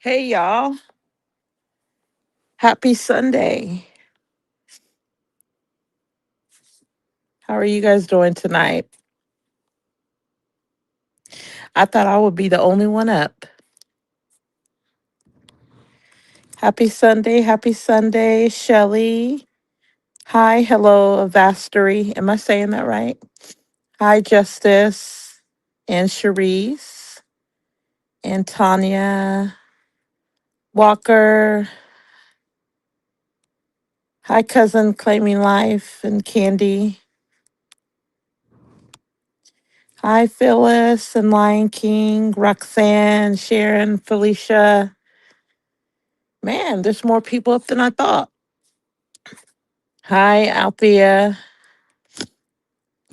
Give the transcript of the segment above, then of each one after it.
Hey, y'all. Happy Sunday. How are you guys doing tonight? I thought I would be the only one up. Happy Sunday. Happy Sunday, Shelly. Hi. Hello, Vastery. Am I saying that right? Hi, Justice and Cherise and Tanya Walker. Hi, cousin Claiming Life and Candy. Hi, Phyllis and Lion King, Roxanne, Sharon, Felicia. Man, there's more people up than I thought. Hi, Althea.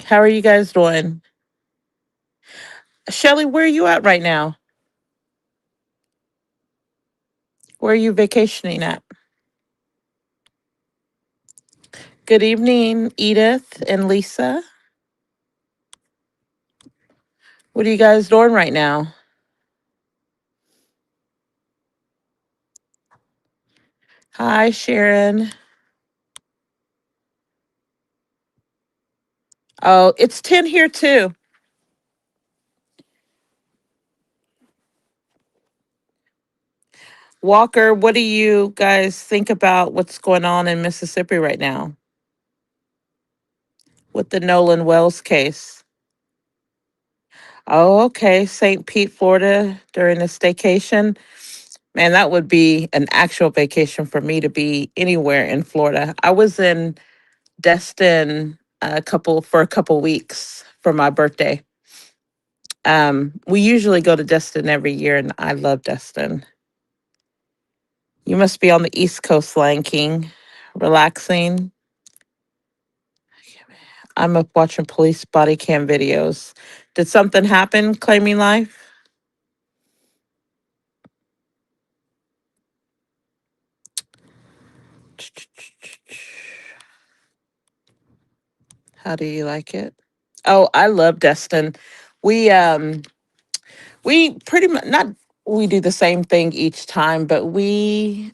How are you guys doing? Shelly, where are you at right now? Where are you vacationing at? Good evening, Edith and Lisa. What are you guys doing right now? Hi, Sharon. Oh, it's 10 here too. Walker, what do you guys think about what's going on in Mississippi right now with the Nolan Wells case? Oh, okay. St. Pete, Florida during a staycation. Man, that would be an actual vacation for me to be anywhere in Florida. I was in Destin a couple weeks for my birthday. We usually go to Destin every year, and I love Destin. You must be on the East Coast, Lion King, relaxing. I'm up watching police body cam videos. Did something happen? Claiming life? How do you like it? Oh, I love Destin. We we pretty much not we do the same thing each time, but we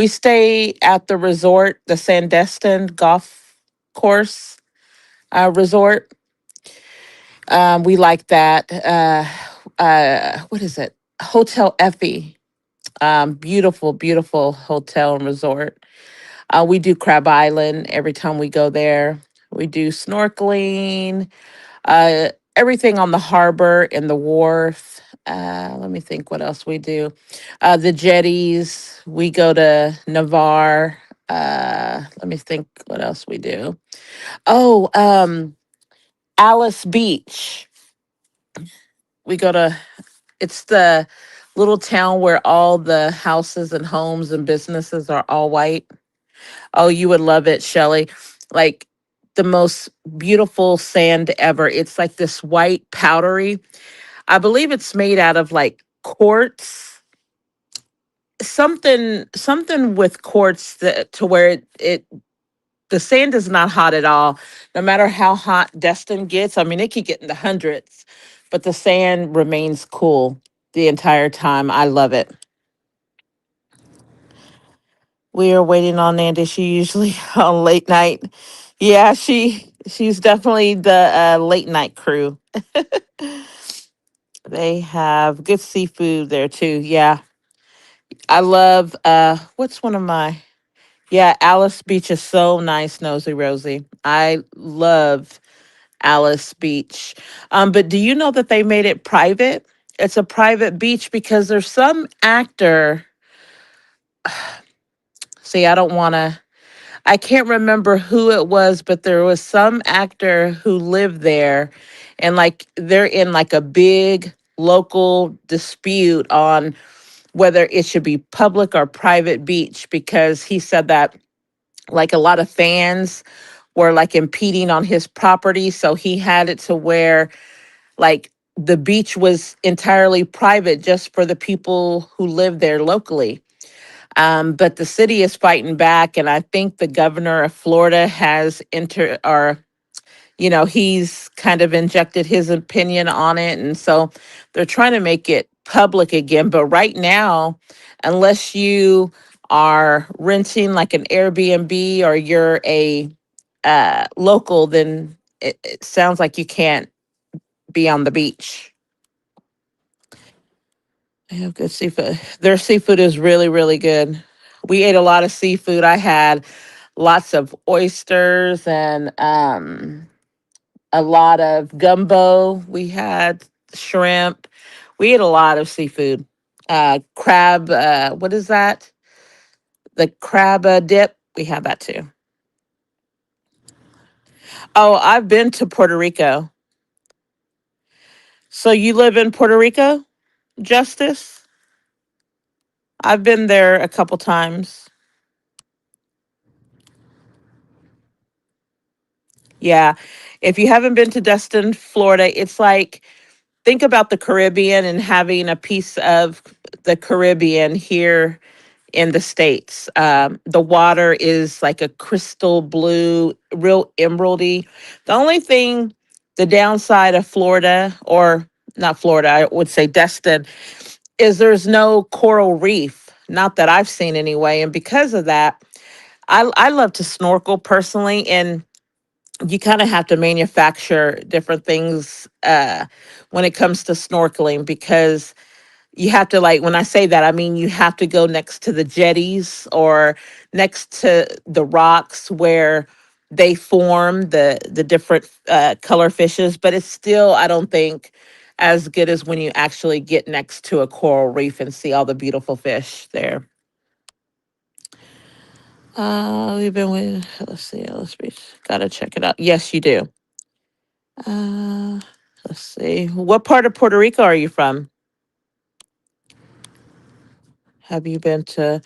stay at the resort, the Sandestin Golf Course resort. We like that. What is it? Hotel Effie. Beautiful, beautiful hotel and resort. We do Crab Island every time we go there. We do snorkeling, everything on the harbor and the wharf. Let me think what else we do. The jetties. We go to Navarre. Let me think what else we do. Oh, Alice Beach. We go to, it's the little town where all the houses and homes and businesses are all white. Oh, you would love it, Shelley. Like the most beautiful sand ever. It's like this white powdery. I believe it's made out of like quartz, something with quartz that to where it the sand is not hot at all. No matter how hot Destin gets, I mean it could get in the hundreds, but the sand remains cool the entire time. I love it. We are waiting on Nandy. She usually on late night. Yeah, she's definitely the late night crew. They have good seafood there too. Yeah. I love what's one of my yeah, Alice Beach is so nice, Nosy Rosie. I love Alice Beach. But do you know that they made it private? It's a private beach because there's some actor. See, I can't remember who it was, but there was some actor who lived there and like they're in like a big local dispute on whether it should be public or private beach because he said that like a lot of fans were like impeding on his property. So he had it to where like the beach was entirely private just for the people who live there locally. But the city is fighting back, and I think the governor of Florida has he's kind of injected his opinion on it. And so they're trying to make it public again. But right now, unless you are renting like an Airbnb or you're a local, then it sounds like you can't be on the beach. They have good seafood. Their seafood is really, really good. We ate a lot of seafood. I had lots of oysters and a lot of gumbo. We had shrimp. We ate a lot of seafood. Crab, what is that? The crab dip. We had that too. Oh, I've been to Puerto Rico. So you live in Puerto Rico, Justice? I've been there a couple times. Yeah. If you haven't been to Destin, Florida, it's like think about the Caribbean and having a piece of the Caribbean here in the States. The water is like a crystal blue, real emeraldy. The only thing, the downside of Florida, or not Florida, I would say Destin, is there's no coral reef. Not that I've seen anyway. And because of that, I love to snorkel personally. And you kind of have to manufacture different things when it comes to snorkeling because you have to, like, when I say that, I mean you have to go next to the jetties or next to the rocks where they form the different color fishes, but it's still, I don't think, as good as when you actually get next to a coral reef and see all the beautiful fish there. We've been with, let's see, let's be, gotta check it out. Yes, you do. Uh, let's see. What part of Puerto Rico are you from? Have you been to?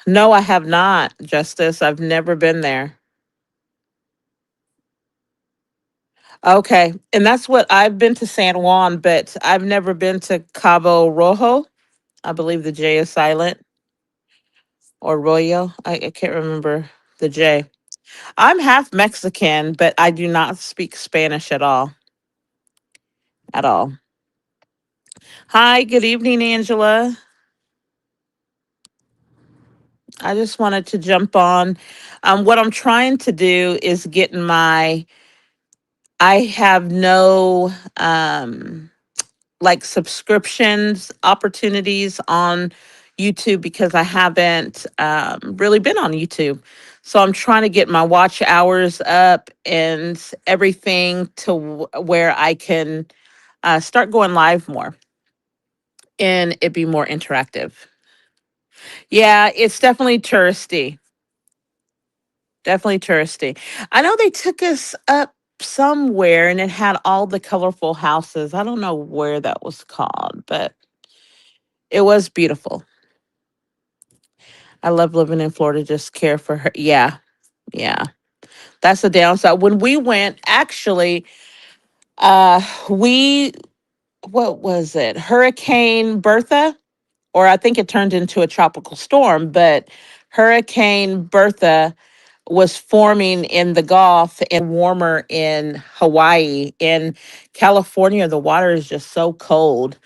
No, I have not, Justice. I've never been there. Okay. And that's what I've been to San Juan, but I've never been to Cabo Rojo. I believe the J is silent, or Royo. I can't remember the J. I'm half Mexican, but I do not speak Spanish at all. At all. Hi, good evening, Angela. I just wanted to jump on. What I'm trying to do is get my, I have no like subscriptions opportunities on YouTube because I haven't really been on YouTube. So I'm trying to get my watch hours up and everything to where I can start going live more and it be more interactive. Yeah, it's definitely touristy. Definitely touristy. I know they took us up somewhere and it had all the colorful houses. I don't know where that was called, but it was beautiful. I love living in Florida, just care for her. Yeah, yeah. That's the downside. When we went, actually, we, what was it? Hurricane Bertha, or I think it turned into a tropical storm, but Hurricane Bertha was forming in the Gulf and warmer in Hawaii. In California, the water is just so cold.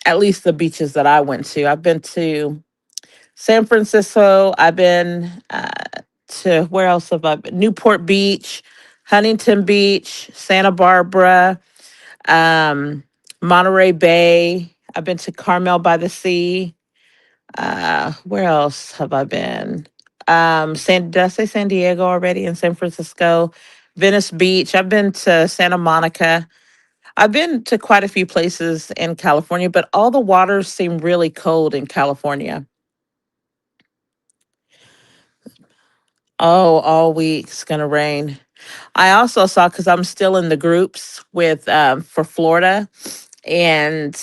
At least the beaches that I went to. I've been to San Francisco. I've been to, where else have I been? Newport Beach, Huntington Beach, Santa Barbara, um, Monterey Bay. I've been to Carmel by the Sea. Where else have I been? Did I say San Diego already? In San Francisco, Venice Beach. I've been to Santa Monica. I've been to quite a few places in California, but all the waters seem really cold in California. Oh, all week it's gonna rain. I also saw, because I'm still in the groups with for Florida, and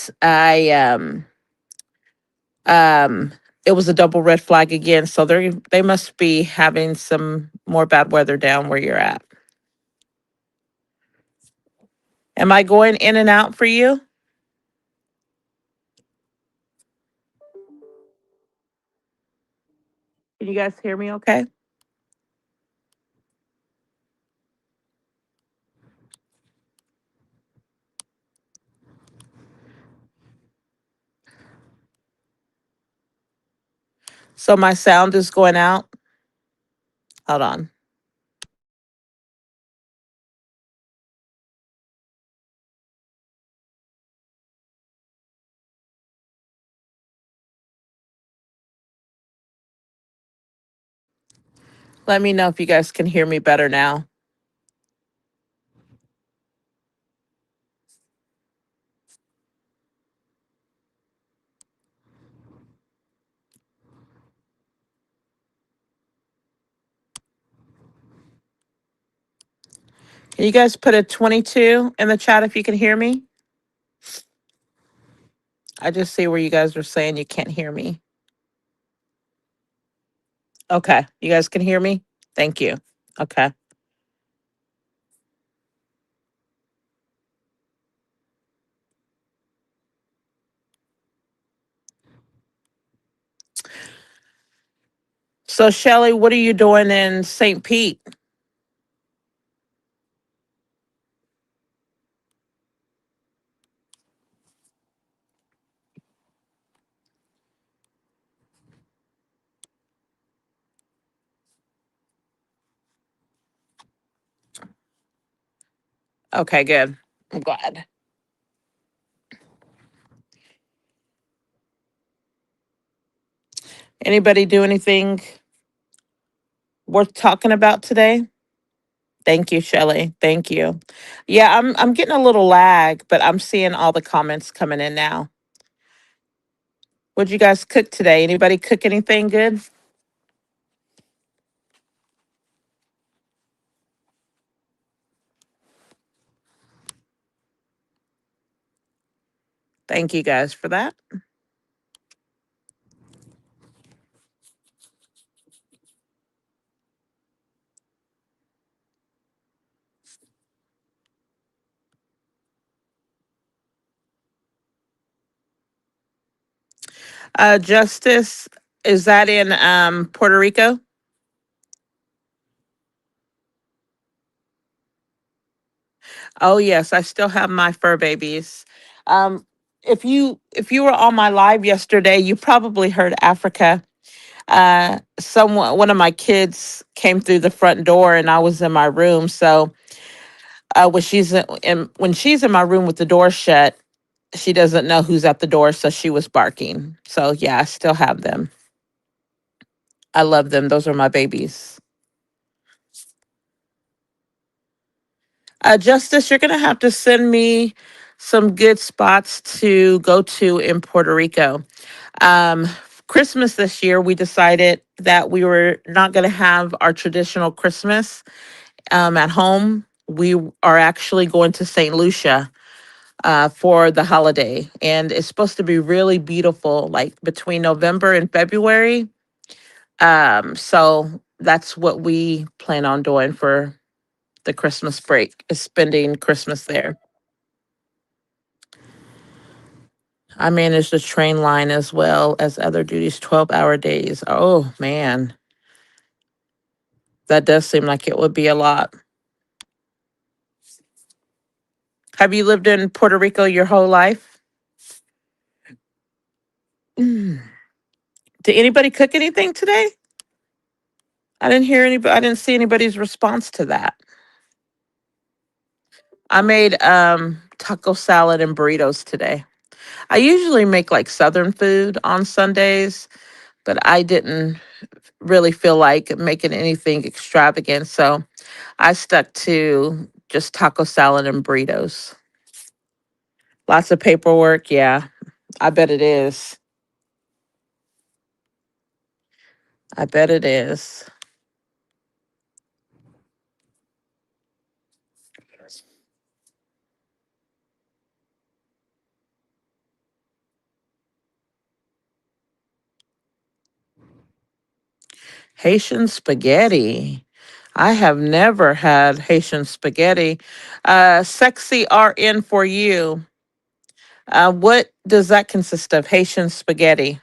um it was a double red flag again. So they must be having some more bad weather down where you're at. Am I going in and out for you? Can you guys hear me okay? So my sound is going out. Hold on. Let me know if you guys can hear me better now. Can you guys put a 22 in the chat if you can hear me? I just see where you guys are saying you can't hear me. Okay. You guys can hear me? Thank you. Okay. So, Shelly, what are you doing in St. Pete? Okay, good. I'm glad. Anybody do anything worth talking about today? Thank you, Shelly. Thank you. Yeah, I'm getting a little lag, but I'm seeing all the comments coming in now. What'd you guys cook today? Anybody cook anything good? Thank you guys for that. Justice, is that in Puerto Rico? Oh yes, I still have my fur babies. Um, if you were on my live yesterday, you probably heard Africa. Someone one of my kids came through the front door, and I was in my room. So when she's in my room with the door shut, she doesn't know who's at the door, so she was barking. So yeah, I still have them. I love them. Those are my babies. Justice, you're gonna have to send me some good spots to go to in Puerto Rico. Um, Christmas this year, we decided that we were not going to have our traditional Christmas at home. We are actually going to St. Lucia for the holiday, and it's supposed to be really beautiful, like between November and February. So that's what we plan on doing for the Christmas break, is spending Christmas there. I manage the train line as well as other duties, 12-hour days. Oh man, that does seem like it would be a lot. Have you lived in Puerto Rico your whole life? Mm. Did anybody cook anything today? I didn't hear anybody. I didn't see anybody's response to that. I made taco salad and burritos today. I usually make like Southern food on Sundays, but I didn't really feel like making anything extravagant. So I stuck to just taco salad and burritos. Lots of paperwork. Yeah, I bet it is. I bet it is. Haitian spaghetti. I have never had Haitian spaghetti. Sexy RN for you. What does that consist of? Haitian spaghetti.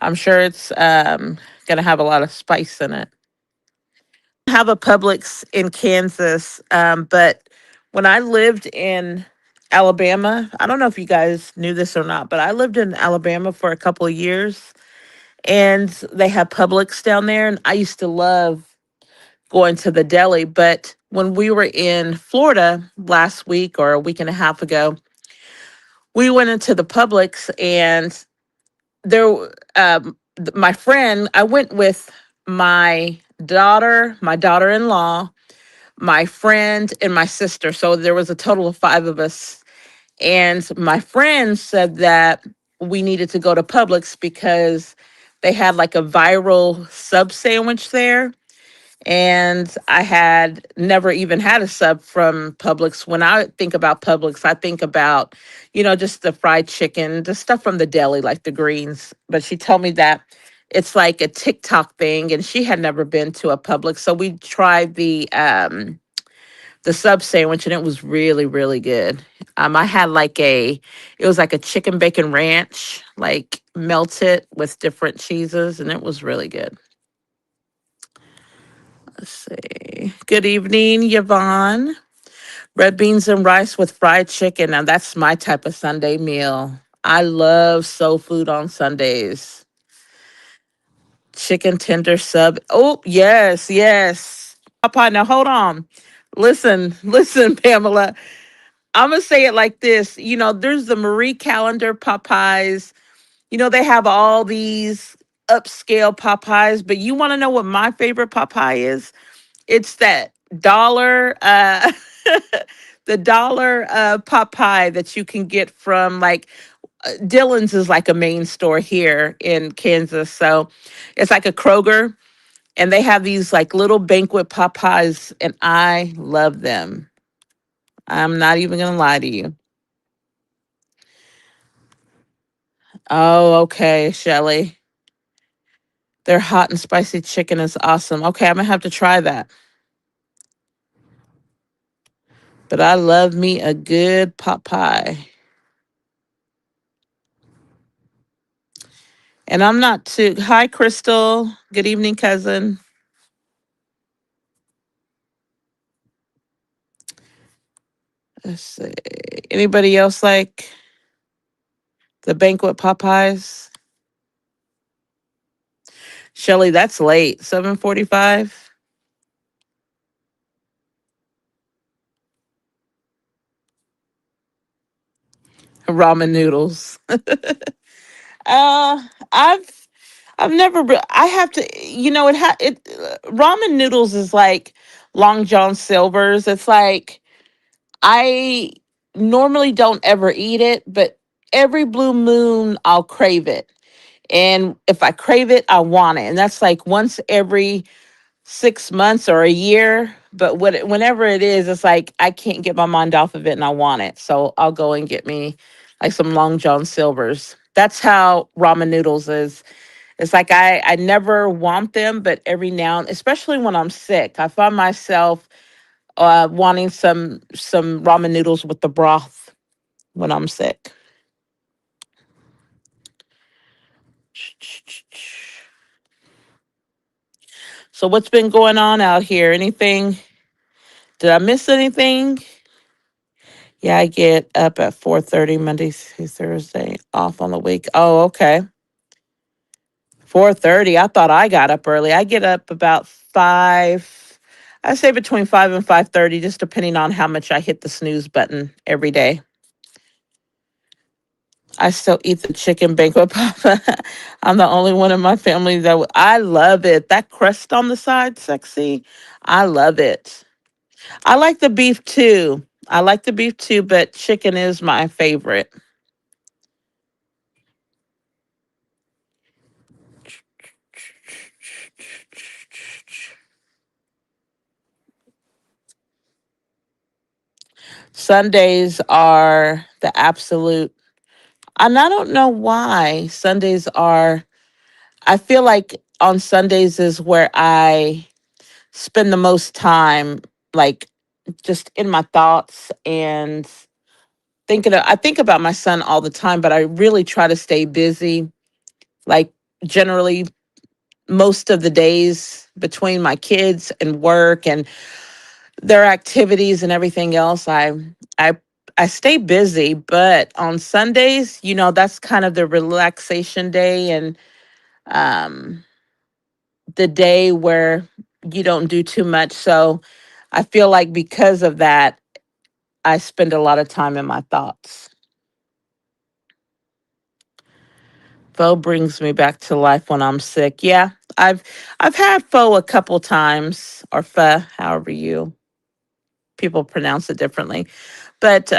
I'm sure it's going to have a lot of spice in it. Have a Publix in Kansas, but when I lived in Alabama, I don't know if you guys knew this or not, but I lived in Alabama for a couple of years, and they have Publix down there. And I used to love going to the deli. But when we were in Florida last week or a week and a half ago, we went into the Publix, and there, my friend, I went with my my daughter-in-law, my friend, and my sister. So there was a total of five of us. And my friend said that we needed to go to Publix because they had like a viral sub sandwich there. And I had never even had a sub from Publix. When I think about Publix, I think about, just the fried chicken, the stuff from the deli, like the greens. But she told me that it's like a TikTok thing, and she had never been to a Publix. So we tried the sub sandwich, and it was really, really good. I had it was like a chicken bacon ranch, like melted with different cheeses, and it was really good. Let's see. Good evening, Yvonne. Red beans and rice with fried chicken. Now that's my type of Sunday meal. I love soul food on Sundays. Chicken tender sub. Oh, yes, yes. Papa, now hold on. Listen, listen, Pamela. I'm gonna say it like this. There's the Marie Calendar Popeyes. They have all these upscale Popeyes, but you want to know what my favorite Popeye is? It's that dollar, the dollar Popeye that you can get from like Dylan's is like a main store here in Kansas. So it's like a Kroger, and they have these like little banquet Popeyes, and I love them. I'm not even gonna lie to you. Oh, okay, Shelly. Their hot and spicy chicken is awesome. Okay, I'm gonna have to try that. But I love me a good pot pie. And I'm not too. Hi, Crystal. Good evening, cousin. Let's see. Anybody else like the banquet Popeyes? Shelly, that's late. 7:45. Ramen noodles. Uh, I've I've never. I have to. Ramen noodles is like Long John Silver's. It's like I normally don't ever eat it, but every blue moon I'll crave it. And if I crave it, I want it. And that's like once every 6 months or a year. But whenever it is, it's like I can't get my mind off of it, and I want it. So I'll go and get me like some Long John Silvers. That's how ramen noodles is. It's like I never want them, but every now and especially when I'm sick, I find myself wanting some ramen noodles with the broth when I'm sick. So what's been going on out here? Anything? Did I miss anything? Yeah, I get up at 4:30 Monday through Thursday, off on the week. Oh, okay. 4:30. I thought I got up early. I get up about 5. I say between 5 and 5:30, just depending on how much I hit the snooze button every day. I still eat the chicken banquet papa. I'm the only one in my family I love it. That crust on the side, sexy. I love it. I like the beef too. I like the beef too, but chicken is my favorite. Sundays are the absolute, and I don't know why Sundays are. I feel like on Sundays is where I spend the most time, like just in my thoughts and I think about my son all the time, but I really try to stay busy. Like generally most of the days between my kids and work and their activities and everything else, I I stay busy, but on Sundays, that's kind of the relaxation day, and um, the day where you don't do too much. So I feel like because of that, I spend a lot of time in my thoughts. Pho brings me back to life when I'm sick. Yeah, I've had pho a couple times, or pho, however you people pronounce it differently. But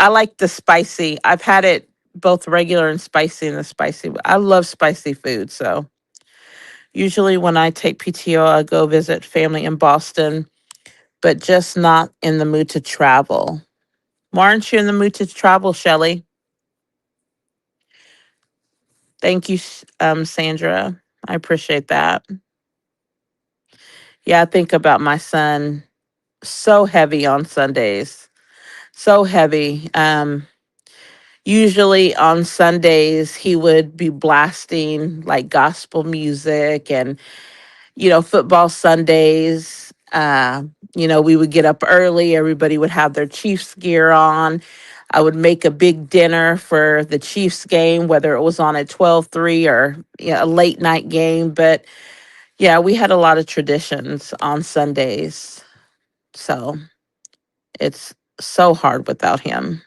I like the spicy. I've had it both regular and spicy, and the spicy. I love spicy food. So usually when I take PTO, I go visit family in Boston, but just not in the mood to travel. Why aren't you in the mood to travel, Shelley? Thank you, Sandra. I appreciate that. Yeah, I think about my son, so heavy on Sundays. So heavy. Usually on Sundays, he would be blasting like gospel music and, football Sundays. We would get up early, everybody would have their Chiefs gear on. I would make a big dinner for the Chiefs game, whether it was on at 12:03 or a late night game. But yeah, we had a lot of traditions on Sundays. So it's so hard without him.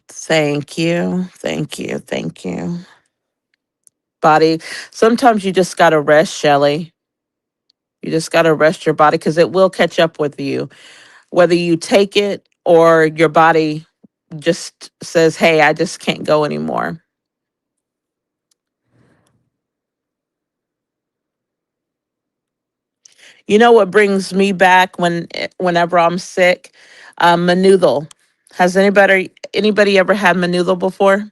Thank you. Thank you. Thank you. Body. Sometimes you just got to rest, Shelly. You just got to rest your body because it will catch up with you, whether you take it or your body just says, hey, I just can't go anymore. You know what brings me back whenever I'm sick? Menudo. Has anybody ever had menudo before?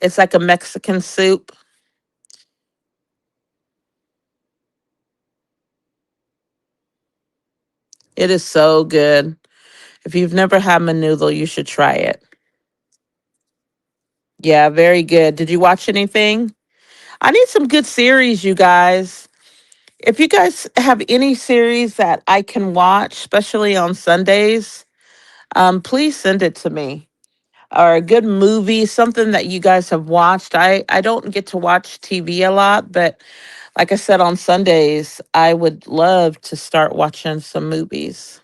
It's like a Mexican soup. It is so good. If you've never had menudo, you should try it. Yeah, very good. Did you watch anything? I need some good series, you guys. If you guys have any series that I can watch, especially on Sundays, please send it to me. Or a good movie, something that you guys have watched. I don't get to watch TV a lot, but like I said, on Sundays, I would love to start watching some movies.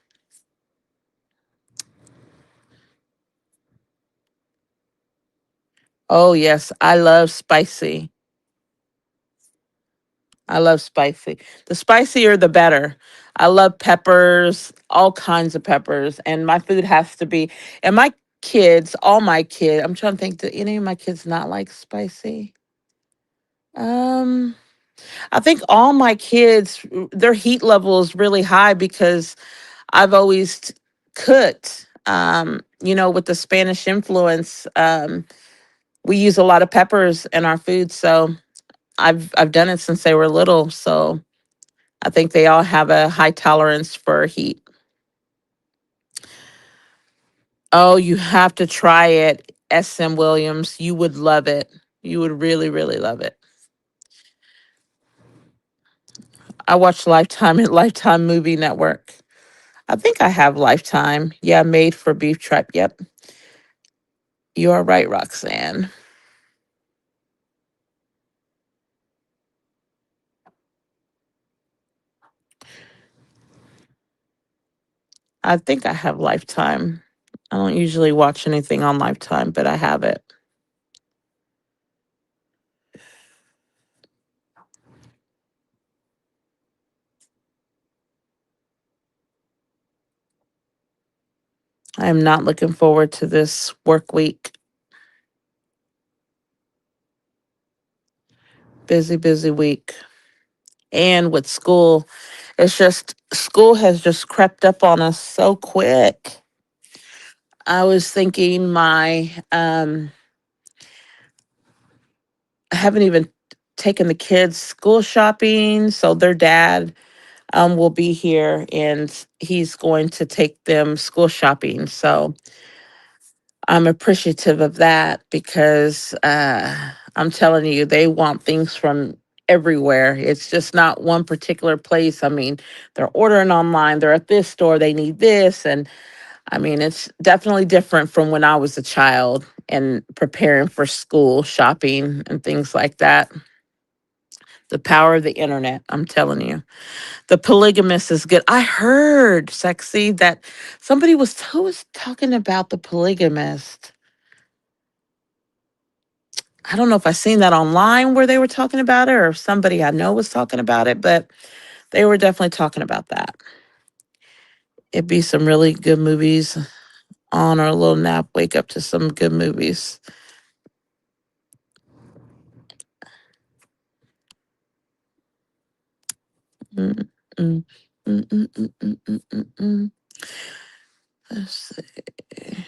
Oh, yes, I love spicy. I love spicy. The spicier, the better. I love peppers, all kinds of peppers, and my food has to be. And my kids, all my kids, I'm trying to think, do any of my kids not like spicy? Um, I think all my kids, their heat level is really high because I've always cooked. With the Spanish influence, we use a lot of peppers in our food, so I've done it since they were little. So I think they all have a high tolerance for heat. Oh, you have to try it, SM Williams. You would love it. You would really, really love it. I watch Lifetime at Lifetime Movie Network. I think I have Lifetime. Yeah, Made for Beef Trap. Yep. You are right, Roxanne. I think I have Lifetime. I don't usually watch anything on Lifetime, but I have it. I am not looking forward to this work week. Busy, busy week. And with school, it's just school has just crept up on us so quick. I was thinking I haven't even taken the kids school shopping, so their dad will be here and he's going to take them school shopping. So I'm appreciative of that because I'm telling you, they want things from everywhere. It's just not one particular place. I mean, they're ordering online, they're at this store, they need this. And I mean, it's definitely different from when I was a child and preparing for school, shopping, and things like that. The power of the internet, I'm telling you. The polygamist is good. I heard, Sexy, that somebody was who was talking about the polygamist. I don't know if I seen that online where they were talking about it or if somebody I know was talking about it, but they were definitely talking about that. It'd be some really good movies on or a little nap, wake up to some good movies. Mm, mm, mm, mm, mm, mm, mm, mm, mm. Let's see.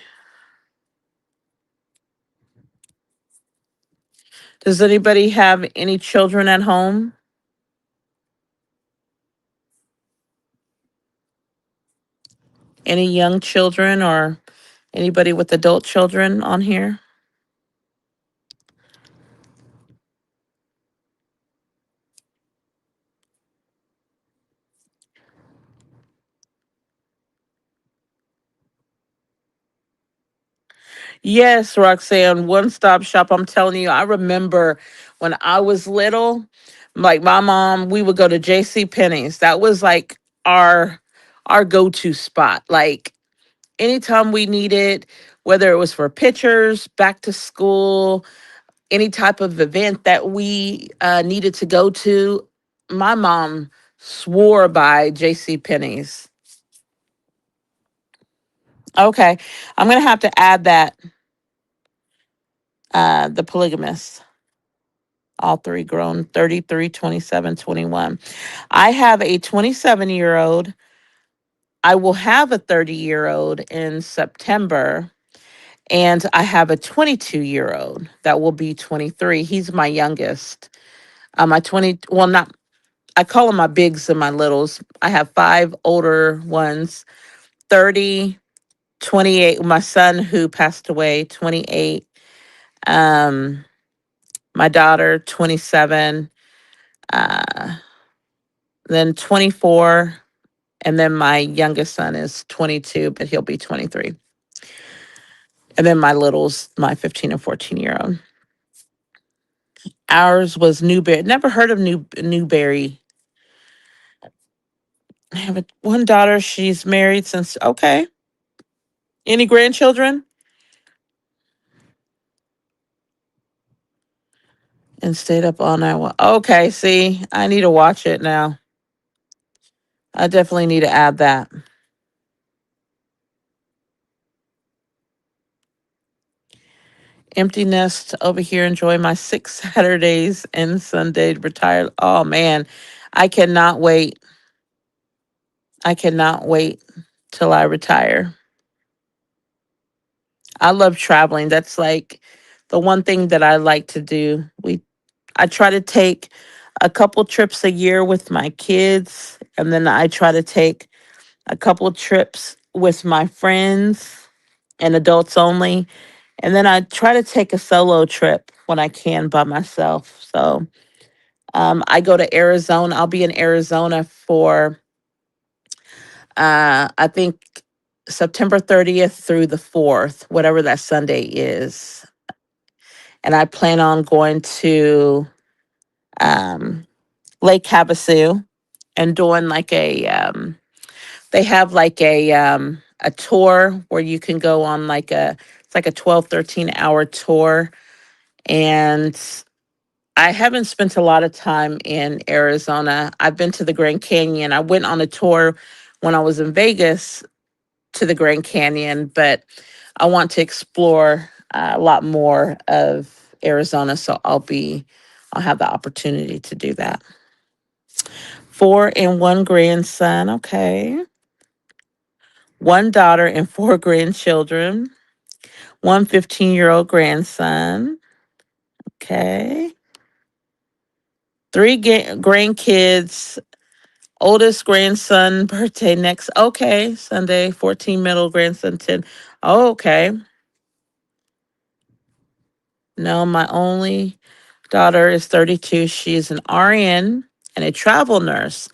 Does anybody have any children at home? Any young children or anybody with adult children on here? Yes, Roxanne, one stop shop. I'm telling you, I remember when I was little, like my mom, we would go to JC Penney's. That was like our our go-to spot. Like anytime we needed, whether it was for pictures, back to school, any type of event that we needed to go to, my mom swore by JC Penney's. Okay. I'm gonna have to add that the polygamist. All three grown, 33, 27, 21. I have a 27-year-old. I will have a 30-year-old in September. And I have a 22-year-old that will be 23. He's my youngest. My 20, well, not, I call them my bigs and my littles. I have five older ones, 30, 28. My son who passed away, 28. Um, my daughter, 27. Uh, then 24. And then my youngest son is 22, but he'll be 23. And then my littles, my 15 and 14-year-old. Ours was Newberry. Never heard of Newberry. I have one daughter. She's married since. Okay. Any grandchildren? And stayed up all night. Okay. See, I need to watch it now. I definitely need to add that. Empty nest over here. Enjoy my 6 Saturdays and Sunday retired. Oh man, I cannot wait. I cannot wait till I retire. I love traveling. That's like the one thing that I like to do. I try to take a couple trips a year with my kids, and then I try to take a couple trips with my friends and adults only. And then I try to take a solo trip when I can by myself. So I go to Arizona. I'll be in Arizona for I think September 30th through the 4th, whatever that Sunday is. And I plan on going to um, Lake Havasu and doing like they have like a tour where you can go on like it's like a 12, 13 hour tour. And I haven't spent a lot of time in Arizona. I've been to the Grand Canyon. I went on a tour when I was in Vegas to the Grand Canyon, but I want to explore a lot more of Arizona. So I'll have the opportunity to do that. Four and one grandson. Okay. One daughter and four grandchildren. One 15-year-old grandson. Okay. Three grandkids. Oldest grandson birthday next. Okay. Sunday. 14 middle grandson 10. Oh, okay. No, my only daughter is 32. She is an RN and a travel nurse.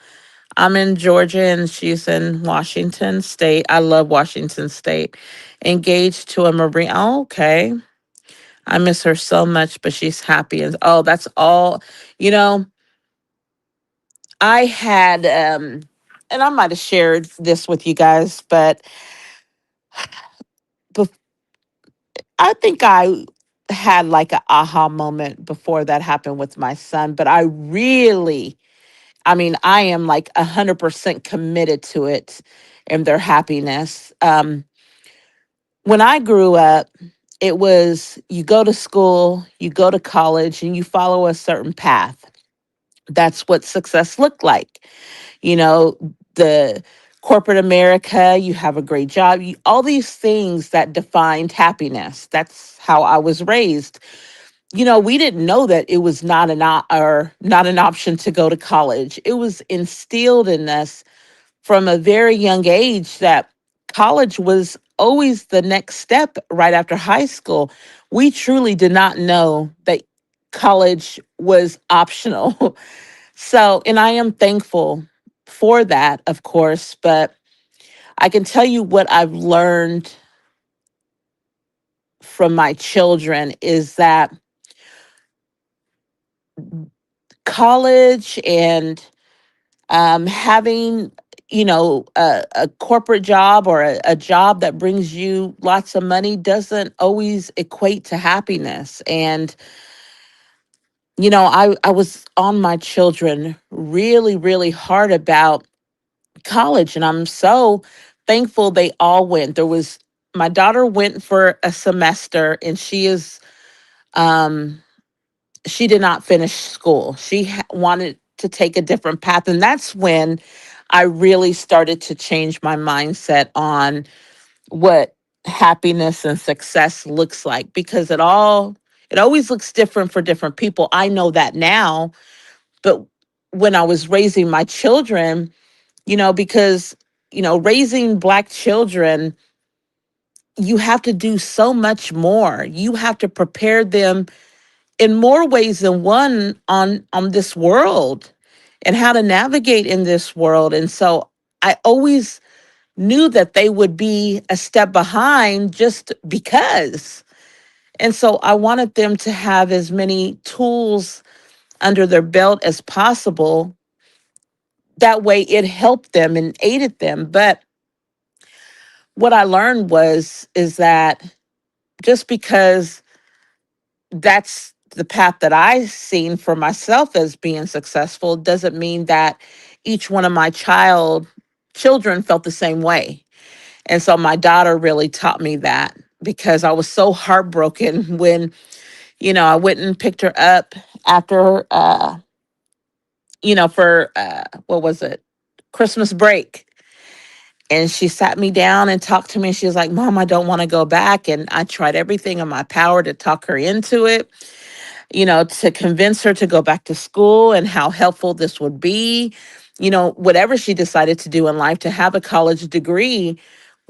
I'm in Georgia and she's in Washington State. I love Washington State. Engaged to a Marine. Oh, okay. I miss her so much, but she's happy. And oh, that's all. You know, I had, and I might have shared this with you guys, but bef- I think I had like an aha moment before that happened with my son. But I really, I mean, I am like 100% committed to it and their happiness. When I grew up, it was you go to school, you go to college, and you follow a certain path. That's what success looked like. You know, the corporate America, you have a great job, all these things that defined happiness. That's how I was raised. You know, we didn't know that it was or not an option to go to college. It was instilled in us from a very young age that college was always the next step right after high school. We truly did not know that college was optional. So, and I am thankful for that, of course, but I can tell you what I've learned from my children is that college and having a corporate job or a job that brings you lots of money doesn't always equate to happiness. And I was on my children really really hard about college, and I'm so thankful they all went. There was My daughter went for a semester, and um she did not finish school. She wanted to take a different path. And that's when I really started to change my mindset on what happiness and success looks like, because it always looks different for different people. I know that now, but when I was raising my children, because raising Black children, you have to do so much more. You have to prepare them in more ways than one on this world and how to navigate in this world. And so I always knew that they would be a step behind just because. And so I wanted them to have as many tools under their belt as possible. That way it helped them and aided them. But what I learned is that just because that's the path that I seen for myself as being successful doesn't mean that each one of my children felt the same way. And so my daughter really taught me that, because I was so heartbroken when, I went and picked her up after for what was it? Christmas break. And she sat me down and talked to me. She was like, "Mom, I don't want to go back." And I tried everything in my power to talk her into it, to convince her to go back to school and how helpful this would be. Whatever she decided to do in life, to have a college degree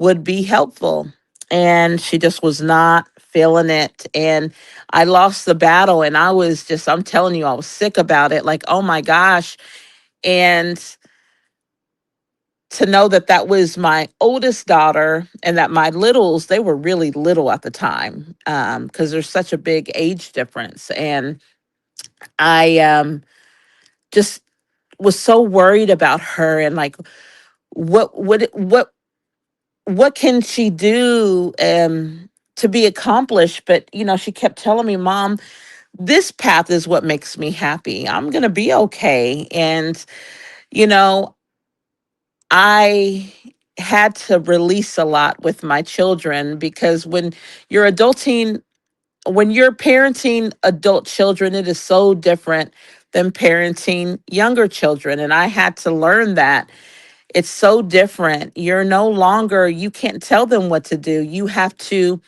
would be helpful. And she just was not feeling it. And I lost the battle. And I'm telling you, I was sick about it. Like, oh my gosh. And to know that that was my oldest daughter and that my littles, they were really little at the time, because there's such a big age difference. And I just was so worried about her, and like what can she do to be accomplished. But she kept telling me, "Mom, this path is what makes me happy. I'm going to be okay." And you know I had to release a lot with my children, because when you're parenting adult children, it is so different than parenting younger children. And I had to learn that it's so different. You can't tell them what to do. You have to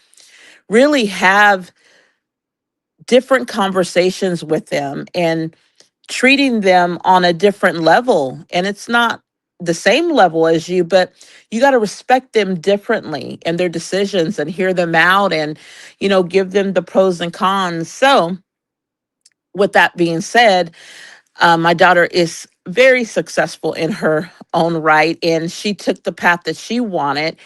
really have different conversations with them and treating them on a different level. And it's not the same level as you, but you got to respect them differently and their decisions, and hear them out, and give them the pros and cons. So with that being said, my daughter is very successful in her own right, and she took the path that she wanted.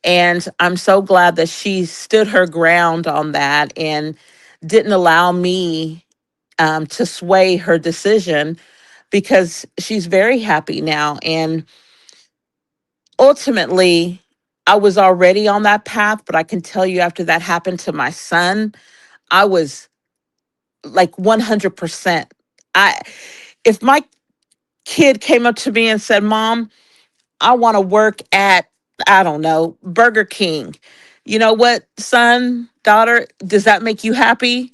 And I'm so glad that she stood her ground on that and didn't allow me to sway her decision, because she's very happy now. And ultimately, I was already on that path, but I can tell you, after that happened to my son, I was like 100%. I If my kid came up to me and said, "Mom, I want to work at, I don't know, Burger King." You know what, son, daughter, does that make you happy?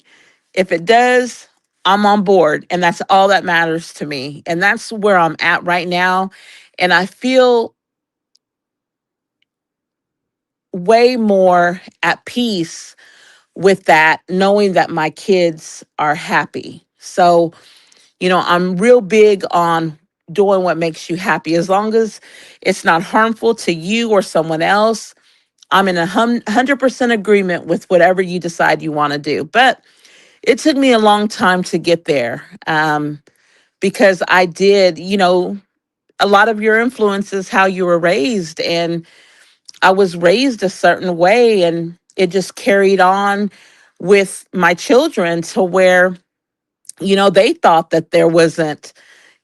If it does, I'm on board. And that's all that matters to me. And that's where I'm at right now. And I feel way more at peace with that, knowing that my kids are happy. So, I'm real big on doing what makes you happy. As long as it's not harmful to you or someone else, I'm in 100% agreement with whatever you decide you want to do. But it took me a long time to get there, because I did, a lot of your influence is how you were raised. And I was raised a certain way, and it just carried on with my children to where, they thought that there wasn't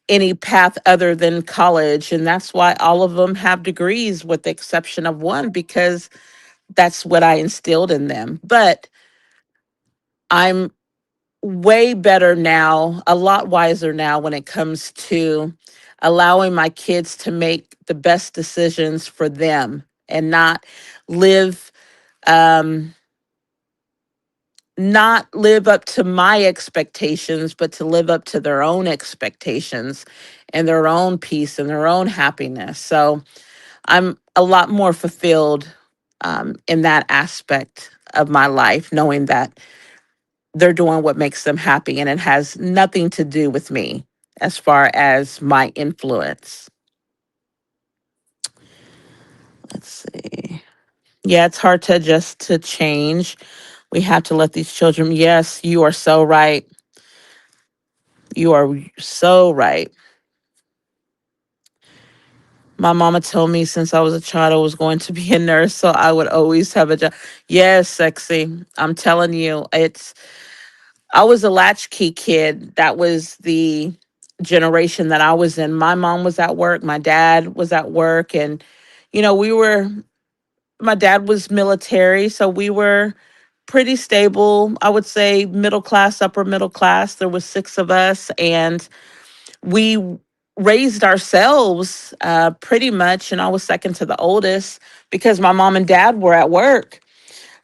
any path other than college. And that's why all of them have degrees, with the exception of one, because that's what I instilled in them. But I'm way better now, a lot wiser now, when it comes to allowing my kids to make the best decisions for them, and live um not live up to my expectations, but to live up to their own expectations and their own peace and their own happiness. So I'm a lot more fulfilled in that aspect of my life, knowing that they're doing what makes them happy, and it has nothing to do with me as far as my influence. Let's see. Yeah, it's hard to adjust to change. We have to let these children. Yes, you are so right. You are so right. My mama told me since I was a child I was going to be a nurse, so I would always have a job. Yes, sexy. I'm telling you, I was a latchkey kid. That was the generation that I was in. My mom was at work, my dad was at work, and we were my dad was military, so we were pretty stable. I would say middle class, upper middle class. There was six of us, and we raised ourselves pretty much. And I was second to the oldest because my mom and dad were at work.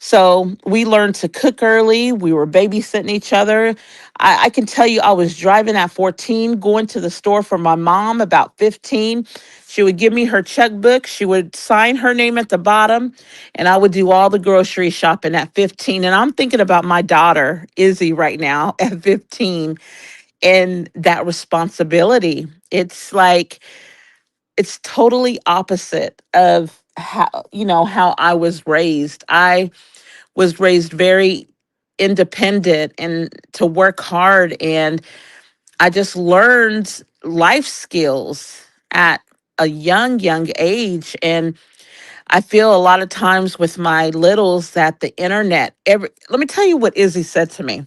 So we learned to cook early. We were babysitting each other. I can tell you, I was driving at 14, going to the store for my mom about 15. She would give me her checkbook. She would sign her name at the bottom, and I would do all the grocery shopping at 15. And I'm thinking about my daughter, Izzy, right now at 15, and that responsibility. It's totally opposite of how I was raised. I was raised very independent and to work hard, and I just learned life skills at a young age. And I feel a lot of times with my littles that the internet, let me tell you what Izzy said to me.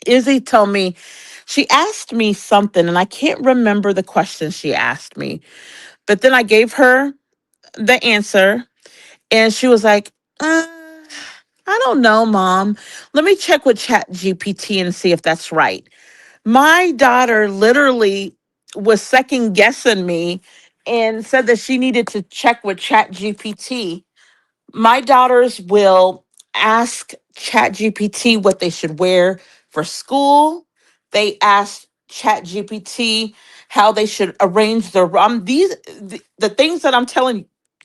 Izzy told me, she asked me something, and I can't remember the question she asked me, but then I gave her the answer, and she was like, I don't know, Mom. Let me check with Chat GPT and see if that's right. My daughter literally was second guessing me and said that she needed to check with Chat GPT. My daughters will ask Chat GPT what they should wear for school. They ask Chat GPT how they should arrange their the things that I'm telling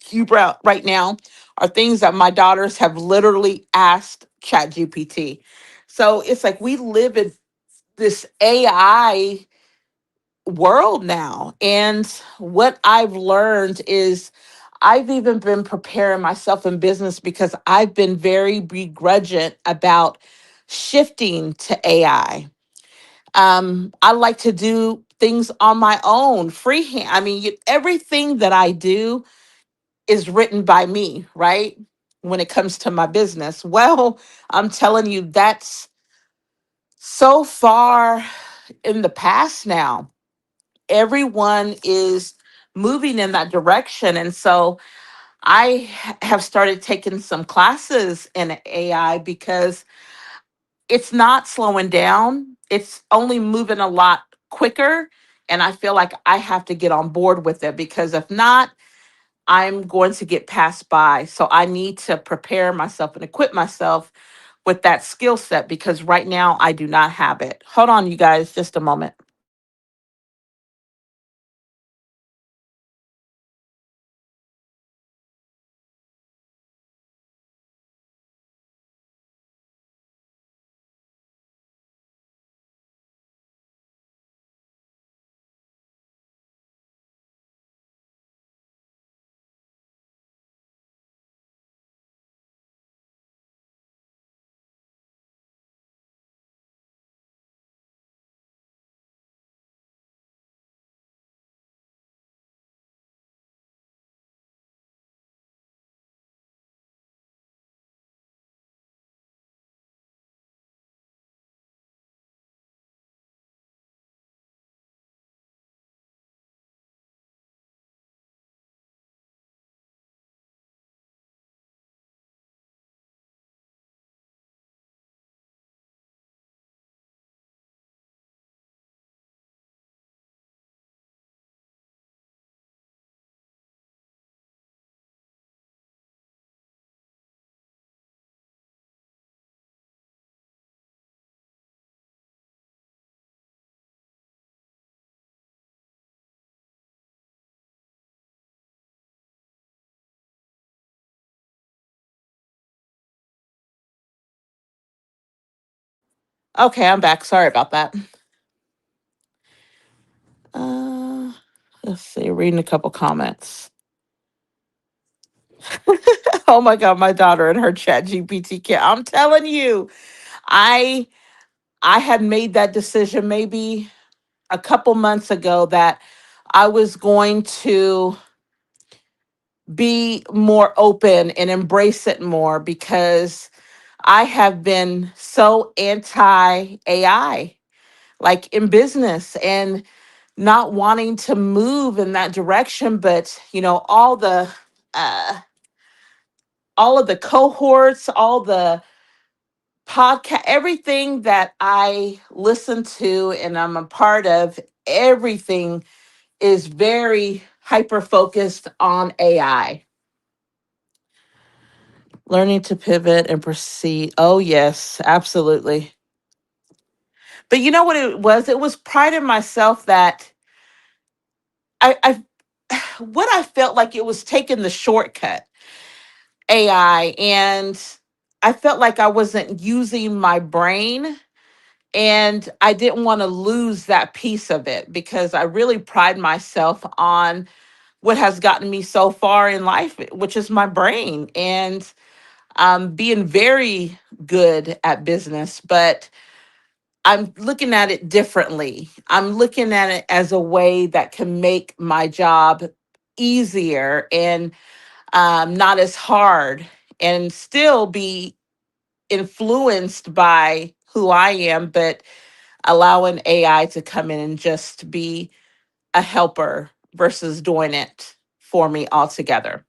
you about right now are things that my daughters have literally asked Chat GPT. So it's like we live in this AI world now. And what I've learned is I've even been preparing myself in business because I've been very begrudging about shifting to AI. I like to do things on my own, freehand. I mean, everything that I do is written by me, right? When it comes to my business. Well, I'm telling you, that's so far in the past now. Everyone is moving in that direction. And so have started taking some classes in AI because it's not slowing down. It's only moving a lot quicker. And I feel like I have to get on board with it because if not, I'm going to get passed by. So I need to prepare myself and equip myself with that skill set because right now I do not have it. Hold on, you guys, just a moment. Okay, I'm back. Sorry about that. Uh, let's see, reading a couple comments. Oh my God, my daughter and her chat GPT kit. I'm telling you, I I had made that decision maybe a couple months ago that I was going to be more open and embrace it more because I have been so anti AI, like in business and not wanting to move in that direction. But, uh, all of the cohorts, all the podcast, everything that I listen to and I'm a part of, everything is very hyper focused on AI. Learning to pivot and proceed. Oh, yes, absolutely. But you know what it was? It was pride in myself that I what I felt like it was taking the shortcut, AI, and I felt like I wasn't using my brain. And I didn't want to lose that piece of it because I really pride myself on what has gotten me so far in life, which is my brain. And being very good at business, but I'm looking at it differently. I'm looking at it as a way that can make my job easier and not as hard and still be influenced by who I am, but allowing AI to come in and just be a helper versus doing it for me altogether.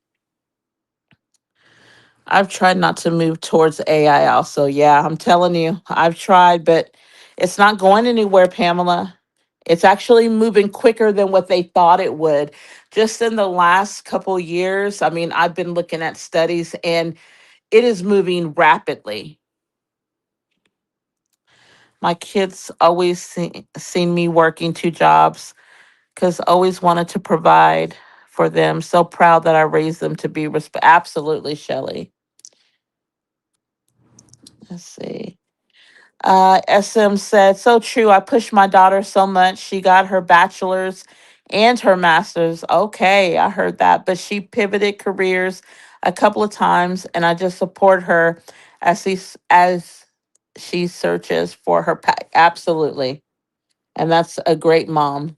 I've tried not to move towards AI also. Yeah, I'm telling you, I've tried, but it's not going anywhere, Pamela. It's actually moving quicker than what they thought it would. Just in the last couple years, I mean, I've been looking at studies and it is moving rapidly. My kids always seen me working two jobs because always wanted to provide for them. So proud that I raised them to be absolutely, Shelley. Let's see. SM said, so true. I pushed my daughter so much. She got her bachelor's and her master's. Okay, I heard that. But she pivoted careers a couple of times, and I just support her as she searches for her. Absolutely. And that's a great mom.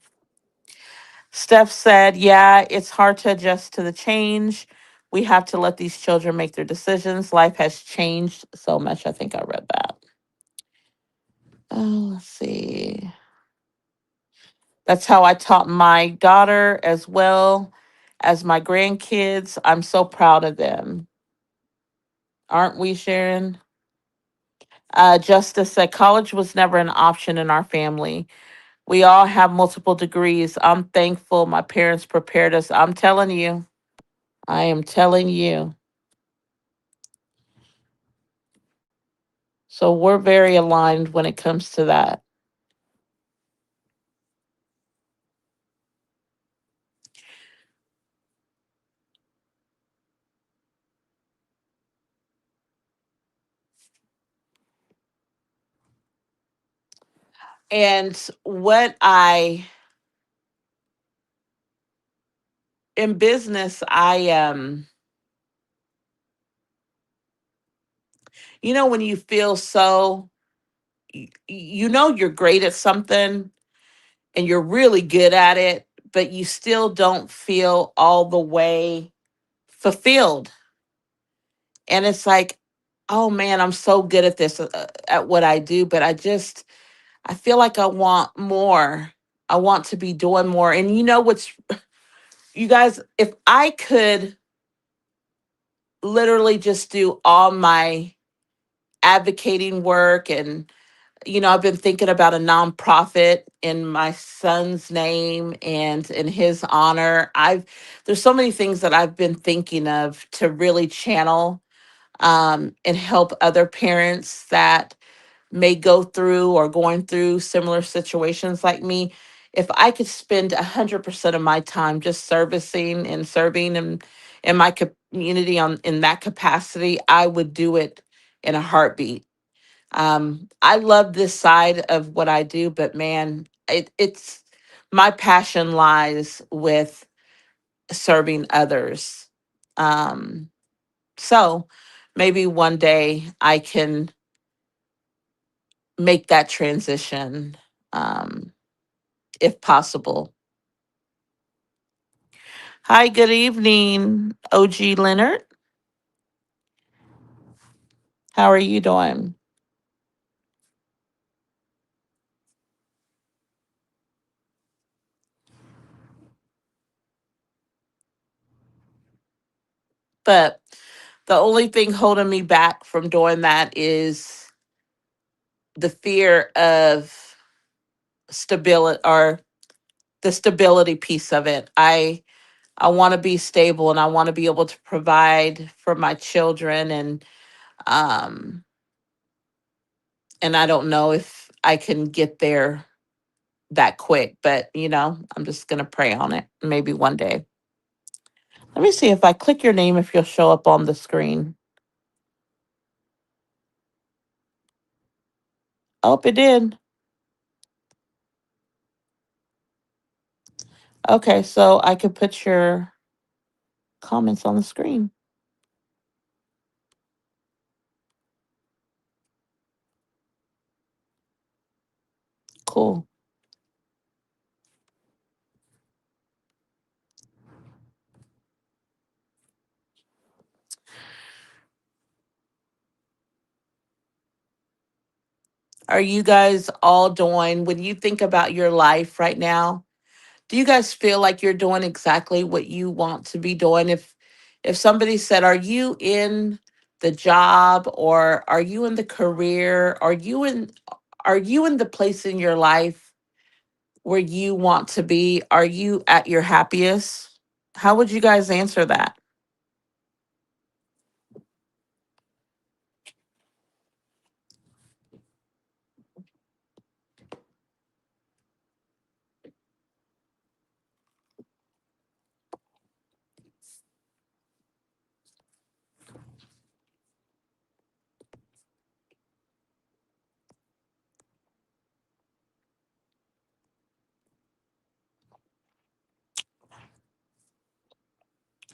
Steph said, yeah, it's hard to adjust to the change. We have to let these children make their decisions. Life has changed so much. I think I read that. Oh, let's see. That's how I taught my daughter as well as my grandkids. I'm so proud of them. Aren't we, Sharon? Justice said college was never an option in our family. We all have multiple degrees. I'm thankful my parents prepared us. I'm telling you. I am telling you. So we're very aligned when it comes to that. And what I in business, when you feel so you're great at something and you're really good at it, but you still don't feel all the way fulfilled. And it's like, oh man, I'm so good at this, at what I do, but I feel like I want more. I want to be doing more. And you guys, if I could literally just do all my advocating work, and I've been thinking about a nonprofit in my son's name and in his honor. I've There's so many things that I've been thinking of to really channel, and help other parents that may go through or going through similar situations like me. If I could spend 100% of my time just servicing and serving in my community in that capacity, I would do it in a heartbeat. I love this side of what I do, but man, it's my passion lies with serving others. Um, so maybe one day I can make that transition, um, if possible. Hi, good evening, OG Leonard. How are you doing? But the only thing holding me back from doing that is the fear of stability, or the stability piece of it. I want to be stable and I want to be able to provide for my children, um and I don't know if I can get there that quick, but I'm just going to pray on it. Maybe one day. Let me see if I click your name, if you'll show up on the screen. Oh, it did. Okay, so I could put your comments on the screen. Cool. Are you guys all doing, when you think about your life right now, do you guys feel like you're doing exactly what you want to be doing? If somebody said, "Are you in the job, or are you in the career? Are you in the place in your life where you want to be? Are you at your happiest?" How would you guys answer that?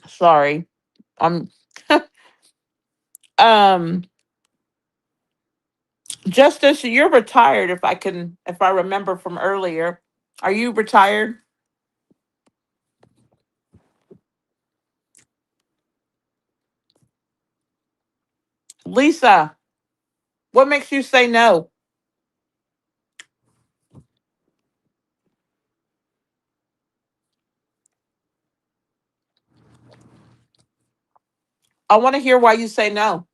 Sorry. I'm um Justice, you're retired if I remember from earlier. Are you retired? Lisa, what makes you say no? I want to hear why you say no.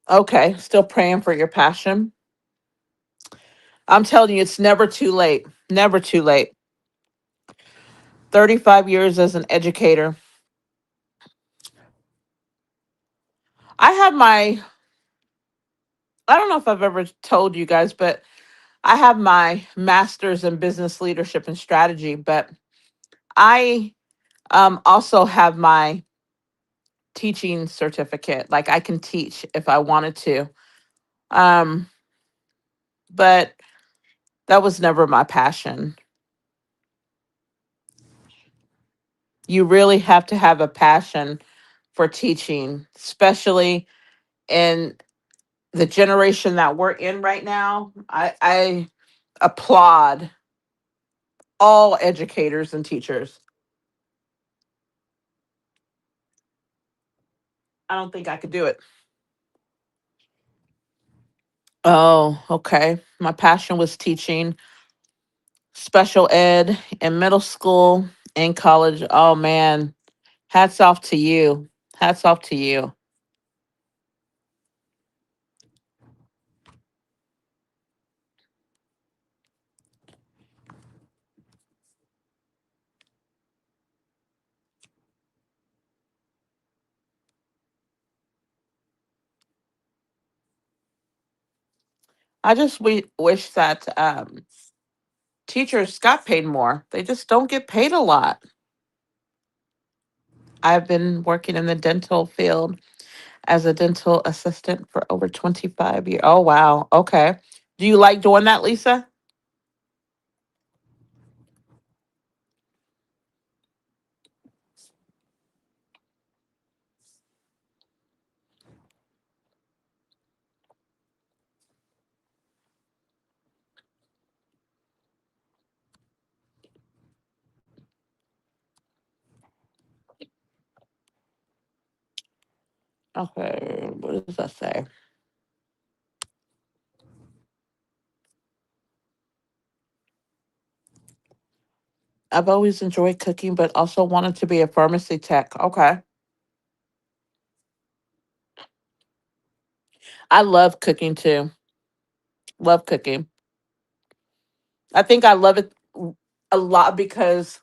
Okay, still praying for your passion. I'm telling you, it's never too late. Never too late. 35 years as an educator. I have my, I don't know if I've ever told you guys, but I have my master's in business leadership and strategy, but I also have my teaching certificate. Like I can teach if I wanted to. Um, but that was never my passion. You really have to have a passion for teaching, especially in the generation that we're in right now. I applaud all educators and teachers. I don't think I could do it. Oh, okay. My passion was teaching special ed in middle school and college. Oh man, hats off to you. Hats off to you. I just wish that teachers got paid more. They just don't get paid a lot. I've been working in the dental field as a dental assistant for over 25 years. Oh, wow. Okay. Do you like doing that, Lisa? Okay. What does that say? I've always enjoyed cooking, but also wanted to be a pharmacy tech. Okay. I love cooking too. Love cooking. I think I love it a lot because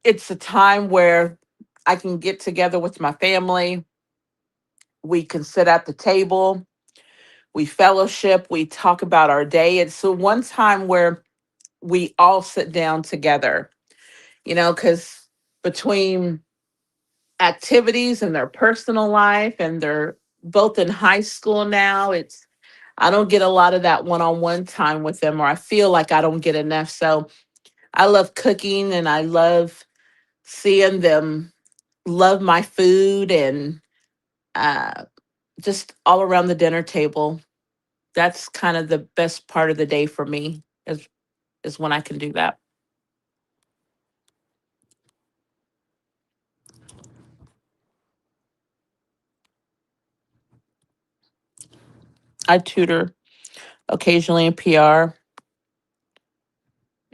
it's a time where I can get together with my family. We can sit at the table, we fellowship, we talk about our day. It's the one time where we all sit down together, because between activities and their personal life and they're both in high school now, I don't get a lot of that one-on-one time with them, or I feel like I don't get enough. So I love cooking and I love seeing them love my food and uh, just all around the dinner table. That's kind of the best part of the day for me is when I can do that. I tutor occasionally in PR.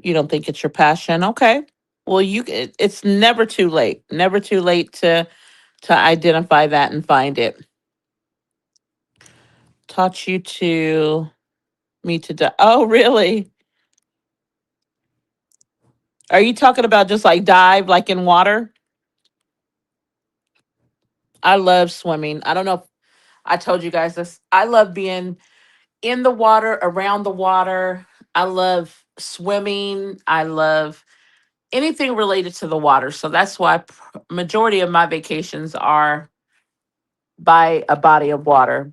You don't think it's your passion? Okay. Well, it's never too late. Never too late to identify that and find it. Taught you to me to die. Oh, really? Are you talking about just like dive, like in water? I love swimming. I don't know if I told you guys this. I love being in the water, around the water. I love swimming. I love anything related to the water. So that's why majority of my vacations are by a body of water.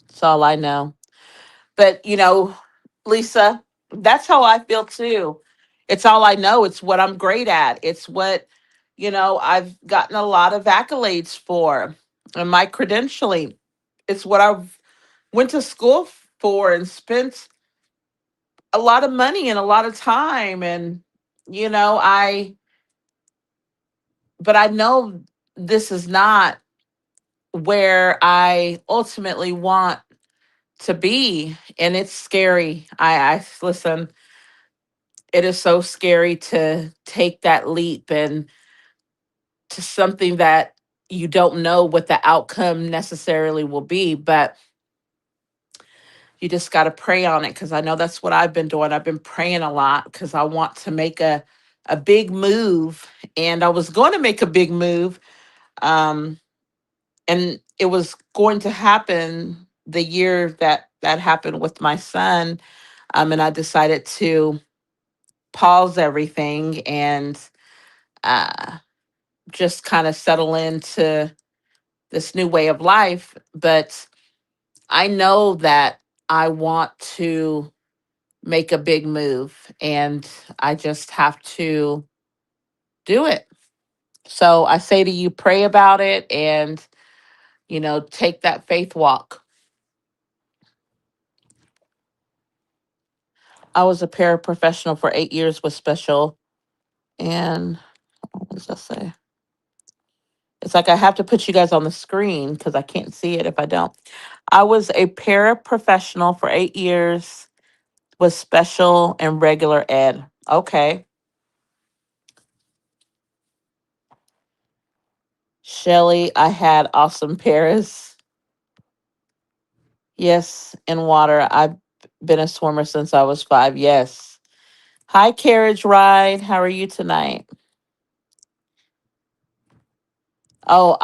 That's all I know. But Lisa, that's how I feel too. It's all I know. It's what I'm great at. It's what I've gotten a lot of accolades for, and my credentialing. It's what I've went to school for and spent a lot of money and a lot of time, and you know I but I know this is not where I ultimately want to be, and it's scary. I listen, it is so scary to take that leap and to something that you don't know what the outcome necessarily will be, but you just got to pray on it, because I know that's what I've been doing. I've been praying a lot because I want to make a big move, and I was going to make a big move, um and it was going to happen the year that happened with my son, and I decided to pause everything and uh just kind of settle into this new way of life. But I know that I want to make a big move, and I just have to do it. So I say to you, pray about it, and take that faith walk. I was a paraprofessional for 8 years with special, and what does that say? It's like I have to put you guys on the screen because I can't see it if I don't. I was a paraprofessional for 8 years with special and regular ed. Okay. Shelly, I had awesome paras. Yes, in water. I've been a swimmer since I was 5. Yes. Hi, Carriage Ride. How are you tonight? Oh,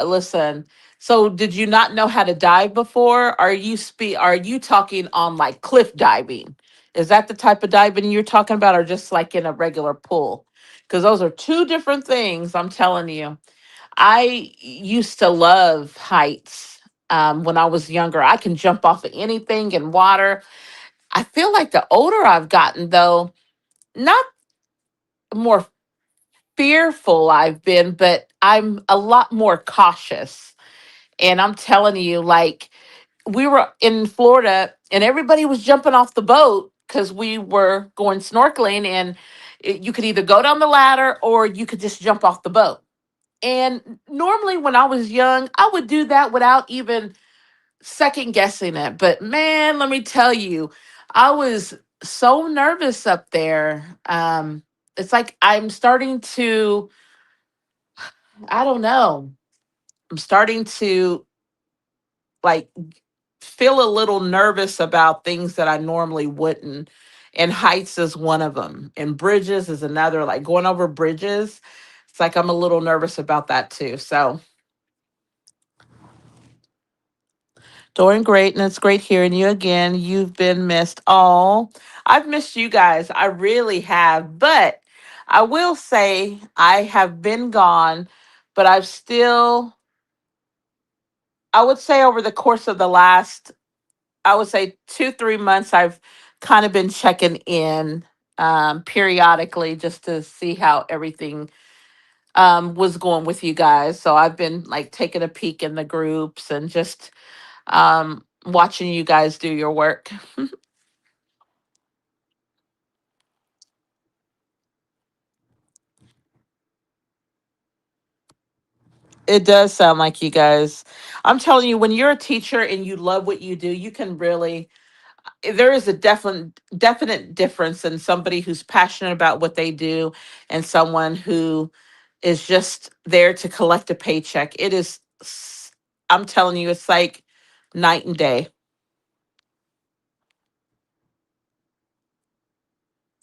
listen. So, did you not know how to dive before? Are you talking on like cliff diving? Is that the type of diving you're talking about, or just like in a regular pool? Because those are two different things. I'm telling you. I used to love heights. When I was younger, I can jump off of anything in water. I feel like the older I've gotten, though, not more fearful I've been, but I'm a lot more cautious. And I'm telling you, like, we were in Florida and everybody was jumping off the boat because we were going snorkeling, and you could either go down the ladder or you could just jump off the boat. And normally when I was young, I would do that without even second guessing it. But man, let me tell you, I was so nervous up there. It's like I'm starting to, I don't know, I'm starting to like feel a little nervous about things that I normally wouldn't. And heights is one of them. And bridges is another, like going over bridges. It's like I'm a little nervous about that too. So, doing great. And it's great hearing you again. You've been missed. All I've missed you guys. I really have. But I will say I have been gone, but I would say over the course of the last, I would say 2, 3 months, I've kind of been checking in periodically just to see how everything was going with you guys. So I've been like taking a peek in the groups and just watching you guys do your work. It does sound like you guys. I'm telling you, when you're a teacher and you love what you do, you can really, there is a definite difference in somebody who's passionate about what they do and someone who is just there to collect a paycheck. I'm telling you, it's like night and day.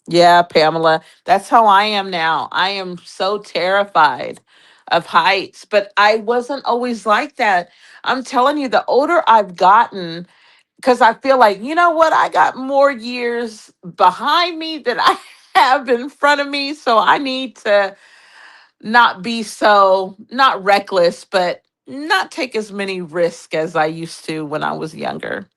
Yeah, Pamela, that's how I am now. I am so terrified of heights, but I wasn't always like that. I'm telling you, the older I've gotten, because I feel like, you know what, I got more years behind me than I have in front of me. So I need to not be so, not reckless, but not take as many risks as I used to when I was younger.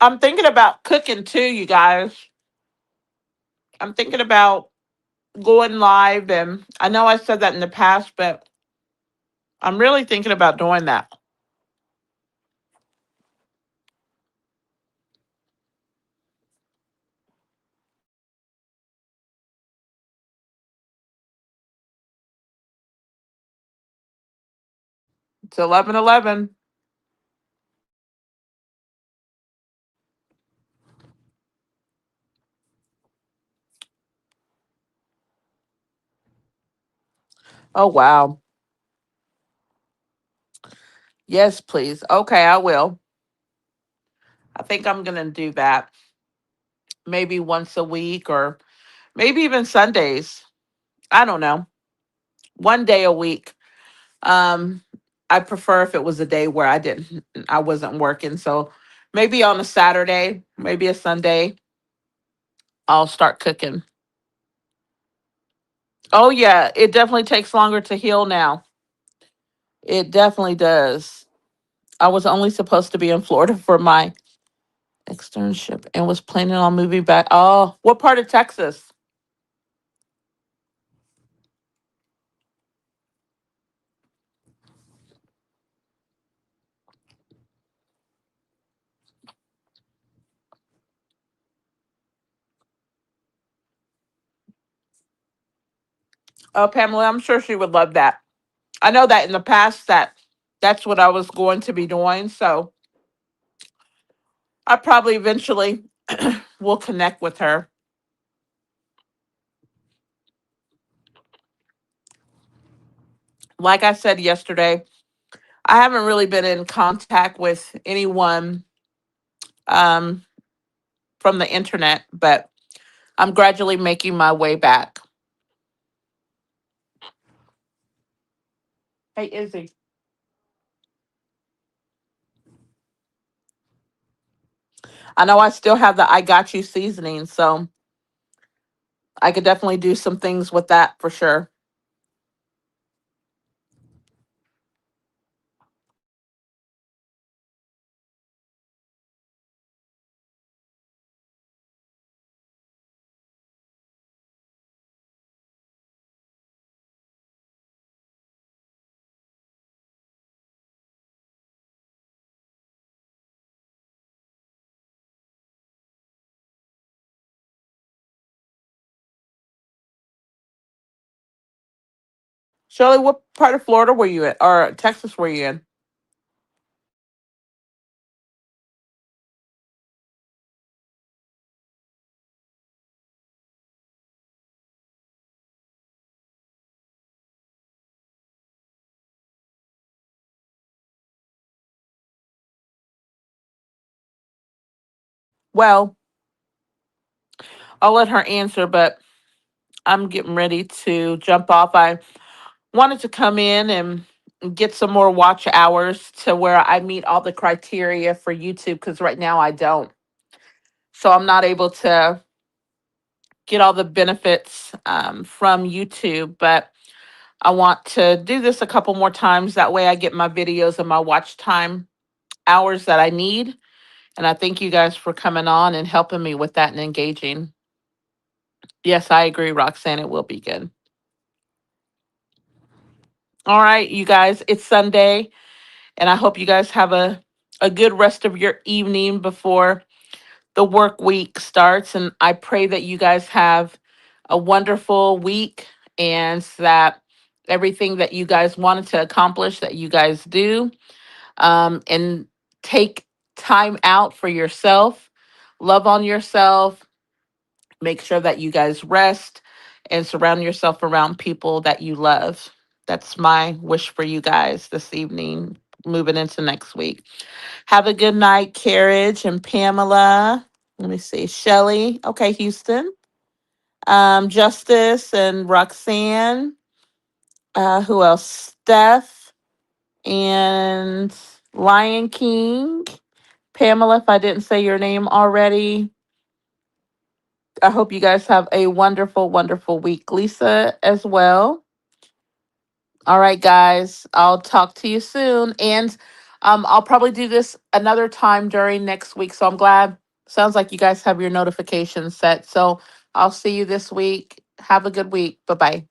I'm thinking about cooking too, you guys. I'm thinking about going live, and I know I said that in the past, but I'm really thinking about doing that. It's 11:11. Oh wow. Yes, please. Okay, I will. I think I'm gonna do that maybe once a week, or maybe even Sundays. I don't know. One day a week. Um, I prefer if it was a day where I wasn't working. So maybe on a Saturday, maybe a Sunday, I'll start cooking. Oh yeah, it definitely takes longer to heal now. It definitely does. I was only supposed to be in Florida for my externship and was planning on moving back. Oh, what part of Texas? Oh, Pamela, I'm sure she would love that. I know that in the past that's what I was going to be doing. So I probably eventually will connect with her. Like I said yesterday, I haven't really been in contact with anyone um, from the internet, but I'm gradually making my way back. Hey, Izzy, I know I still have the I Got You seasoning, so I could definitely do some things with that for sure. Shirley, what part of Florida were you in, or Texas were you in? Well, I'll let her answer, but I'm getting ready to jump off. I wanted to come in and get some more watch hours to where I meet all the criteria for YouTube, because right now I don't. So I'm not able to get all the benefits from YouTube, but I want to do this a couple more times. That way I get my videos and my watch time hours that I need. And I thank you guys for coming on and helping me with that and engaging. Yes, I agree, Roxanne. It will be good. All right, you guys, it's Sunday, and I hope you guys have a good rest of your evening before the work week starts. And I pray that you guys have a wonderful week, and that everything that you guys wanted to accomplish, that you guys do. and take time out for yourself. Love on yourself. Make sure that you guys rest and surround yourself around people that you love. That's my wish for you guys this evening, moving into next week. Have a good night, Carriage and Pamela. Let me see, Shelly. Okay, Houston. Justice and Roxanne. Who else? Steph and Lion King. Pamela, if I didn't say your name already, I hope you guys have a wonderful, wonderful week. Lisa as well. All right, guys. I'll talk to you soon. And I'll probably do this another time during next week. So I'm glad. Sounds like you guys have your notifications set. So I'll see you this week. Have a good week. Bye bye.